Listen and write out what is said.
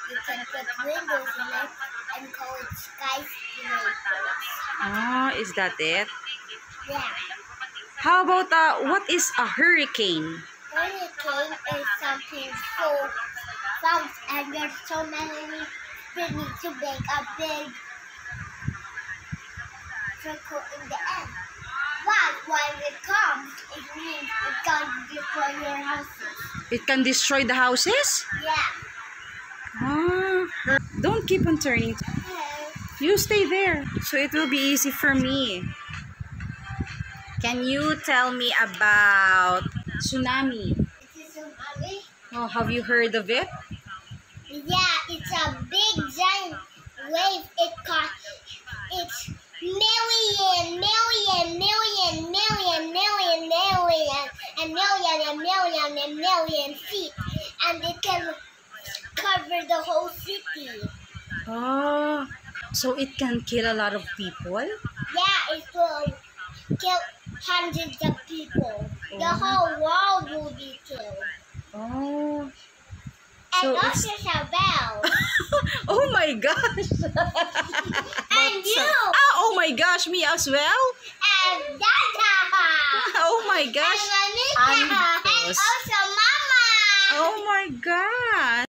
You can put windows in it and call it skyscrapers. Ah, is that it? Yeah. How about what is a hurricane? Hurricane is something so fast and there's so many spinning to make a big circle in the end. But when it comes, it means it can destroy your houses. It can destroy the houses? Yeah. Ah, don't keep on turning. Okay. You stay there, so it will be easy for me. Can you tell me about tsunami? It's a tsunami. Oh, have you heard of it? Yeah, it's a big giant wave. It's million feet, and it can cover the whole city. Oh, so it can kill a lot of people? Yeah, it will kill hundreds of people. The whole world will be killed. Oh. And So also Isabel. Oh my gosh. And you. Oh my gosh, me as well? And Dada. Oh my gosh. And Monica. And also Mama. Oh my gosh.